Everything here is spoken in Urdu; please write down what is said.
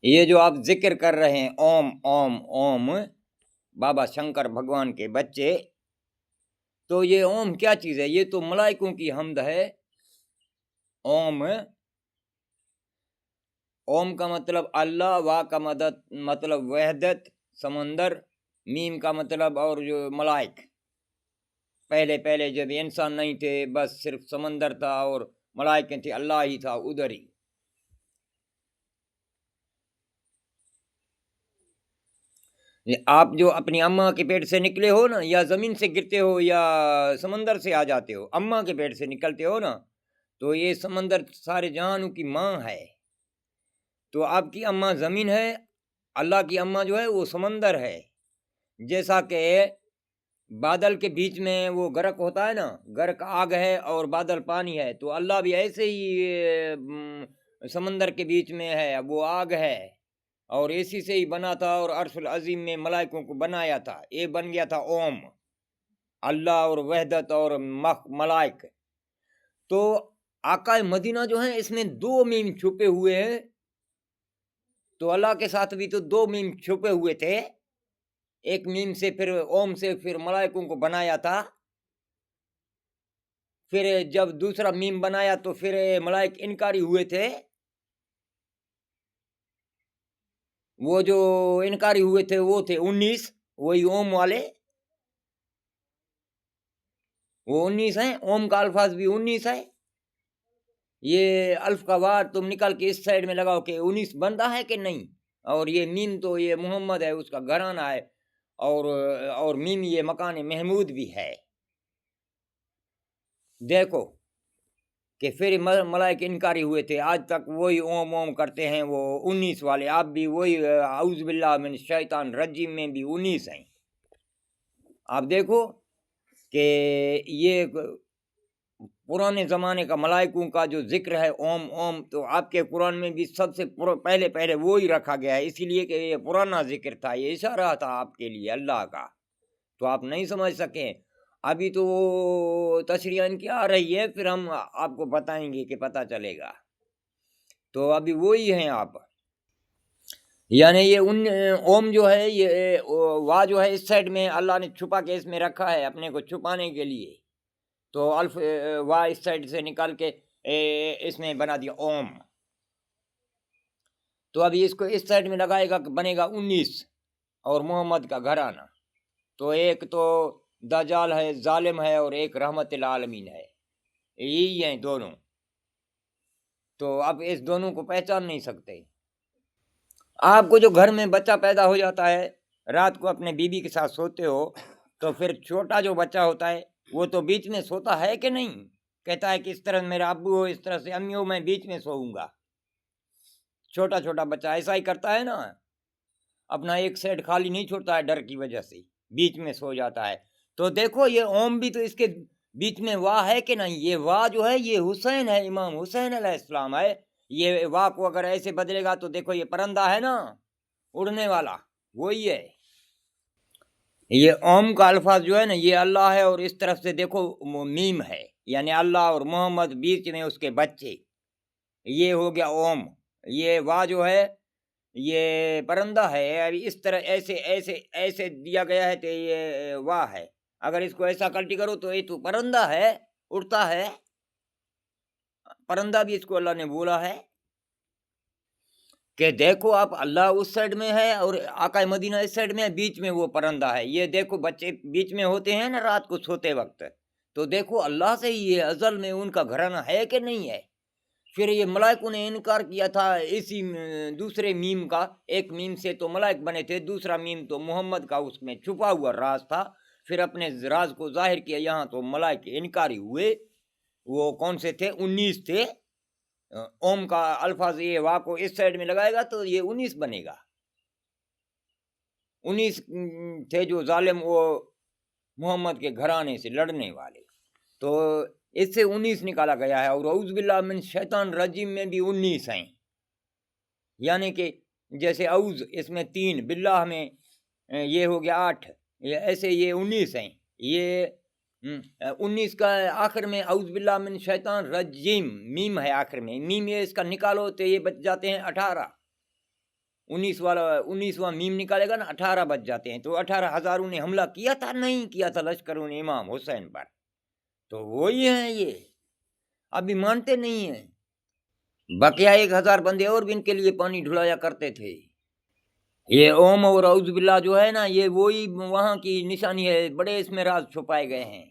یہ جو آپ ذکر کر رہے ہیں اوم اوم اوم، بابا شنکر بھگوان کے بچے، تو یہ اوم کیا چیز ہے؟ یہ تو ملائکوں کی حمد ہے۔ اوم، اوم کا مطلب اللہ، وا کا مطلب وحدت، سمندر، میم کا مطلب اور جو ملائک، پہلے پہلے جب انسان نہیں تھے، بس صرف سمندر تھا اور ملائکیں تھے، اللہ ہی تھا ادھر ہی۔ آپ جو اپنی اماں کے پیٹ سے نکلے ہو نا، یا زمین سے گرتے ہو یا سمندر سے آ جاتے ہو، اماں کے پیٹ سے نکلتے ہو نا، تو یہ سمندر سارے جہانوں کی ماں ہے۔ تو آپ کی اماں زمین ہے، اللہ کی اماں جو ہے وہ سمندر ہے۔ جیسا کہ بادل کے بیچ میں وہ گرک ہوتا ہے نا، گرک آگ ہے اور بادل پانی ہے، تو اللہ بھی ایسے ہی سمندر کے بیچ میں ہے، وہ آگ ہے اور اسی سے ہی بنا تھا، اور عرش العظیم میں ملائکوں کو بنایا تھا، یہ بن گیا تھا اوم، اللہ اور وحدت اور ملائک۔ تو آقا مدینہ جو ہیں اس میں 2 میم چھپے ہوئے ہیں، تو اللہ کے ساتھ بھی تو 2 میم چھپے ہوئے تھے، ایک میم سے پھر اوم سے پھر ملائکوں کو بنایا تھا، پھر جب دوسرا میم بنایا تو پھر ملائک انکاری ہوئے تھے، وہ جو انکاری ہوئے تھے وہ تھے 19، وہی اوم والے، وہ 19 ہیں، اوم کا الفاظ بھی 19 ہے۔ یہ الف کا وار تم نکال کے اس سائڈ میں لگاؤ کہ 19 بنتا ہے کہ نہیں، اور یہ میم تو یہ محمد ہے، اس کا گھرانہ ہے، اور میم یہ مکان محمود بھی ہے۔ دیکھو کہ پھر ملائک انکاری ہوئے تھے، آج تک وہی اوم اوم کرتے ہیں وہ 19 والے، آپ بھی وہی اعوذ باللہ من الشیطان الرجیم میں بھی 19 ہیں۔ آپ دیکھو کہ یہ پرانے زمانے کا ملائکوں کا جو ذکر ہے اوم اوم، تو آپ کے قرآن میں بھی سب سے پہلے وہی رکھا گیا ہے، اسی لیے کہ یہ پرانا ذکر تھا، یہ اشارہ تھا آپ کے لیے اللہ کا، تو آپ نہیں سمجھ سکے۔ ابھی تو تشریح ان کی آ رہی ہے، پھر ہم آپ کو بتائیں گے کہ پتہ چلے گا، تو ابھی وہی ہیں آپ۔ یعنی یہ اوم جو ہے، یہ وا جو ہے اس سائڈ میں اللہ نے چھپا کے اس میں رکھا ہے اپنے کو چھپانے کے لیے، تو الف وا اس سائڈ سے نکال کے اس میں بنا دیا اوم، تو ابھی اس کو اس سائڈ میں لگائے گا بنے گا 19 اور محمد کا گھرانہ، تو ایک تو دجال ہے، ظالم ہے، اور ایک رحمت العالمین ہے، یہی ہیں دونوں، تو اب اس دونوں کو پہچان نہیں سکتے۔ آپ کو جو گھر میں بچہ پیدا ہو جاتا ہے، رات کو اپنے بیوی کے ساتھ سوتے ہو، تو پھر چھوٹا جو بچہ ہوتا ہے وہ تو بیچ میں سوتا ہے کہ نہیں؟ کہتا ہے کہ اس طرح میرا ابو ہو، اس طرح سے امی ہو، میں بیچ میں سوؤں گا۔ چھوٹا چھوٹا بچہ ایسا ہی کرتا ہے نا، اپنا ایک سائڈ خالی نہیں چھوڑتا ہے ڈر کی وجہ سے، بیچ میں سو جاتا ہے۔ تو دیکھو یہ اوم بھی تو اس کے بیچ میں وا ہے کہ نہیں؟ یہ وا جو ہے یہ حسین ہے، امام حسین علیہ السلام ہے، یہ وا کو اگر ایسے بدلے گا تو دیکھو یہ پرندہ ہے نا اڑنے والا، وہی ہے۔ یہ اوم کا الفاظ جو ہے نا یہ اللہ ہے، اور اس طرف سے دیکھو میم ہے، یعنی اللہ اور محمد، بیچ میں اس کے بچے، یہ ہو گیا اوم۔ یہ وا جو ہے یہ پرندہ ہے، اس طرح ایسے ایسے ایسے دیا گیا ہے کہ یہ وا ہے، اگر اس کو ایسا کلٹی کرو تو یہ تو پرندہ ہے، اڑتا ہے، پرندہ بھی اس کو اللہ نے بولا ہے کہ دیکھو آپ اللہ اس سائڈ میں ہے اور آقا مدینہ اس سائڈ میں ہے، بیچ میں وہ پرندہ ہے۔ یہ دیکھو بچے بیچ میں ہوتے ہیں نا رات کو سوتے وقت، تو دیکھو اللہ سے ہی یہ ازل میں ان کا گھرانہ ہے کہ نہیں ہے۔ پھر یہ ملائکوں نے انکار کیا تھا اسی دوسرے میم کا، ایک میم سے تو ملائک بنے تھے، دوسرا میم تو محمد کا اس میں چھپا ہوا راز تھا، پھر اپنے راز کو ظاہر کیا یہاں، تو ملائک انکاری ہوئے، وہ کون سے تھے؟ 19 تھے۔ اوم کا الفاظ یہ وا کو اس سائڈ میں لگائے گا تو یہ 19 بنے گا، 19 تھے جو ظالم وہ محمد کے گھرانے سے لڑنے والے، تو اس سے 19 نکالا گیا ہے، اور اعوذ باللہ من الشیطان الرجیم میں بھی 19 ہیں، یعنی کہ جیسے اعوذ اس میں 3، باللہ میں یہ ہو گیا 8، ایسے یہ 19 ہیں۔ یہ 19 کا آخر میں اعوذ باللہ من الشیطان الرجیم میم ہے آخر میں، میم یہ اس کا نکالو تو یہ بچ جاتے ہیں 18۔ 19واں میم نکالے گا نا 18 بج جاتے ہیں، تو 18,000 نے حملہ کیا تھا نہیں کیا تھا لشکر امام حسین پر، تو وہی ہیں یہ ابھی مانتے نہیں ہیں۔ بقیہ 1,000 بندے اور بھی ان کے لیے پانی ڈھلایا کرتے تھے۔ یہ اوم اور اعوذ باللہ جو ہے نا، یہ وہی وہاں کی نشانی ہے، بڑے اس میں راز چھپائے گئے ہیں۔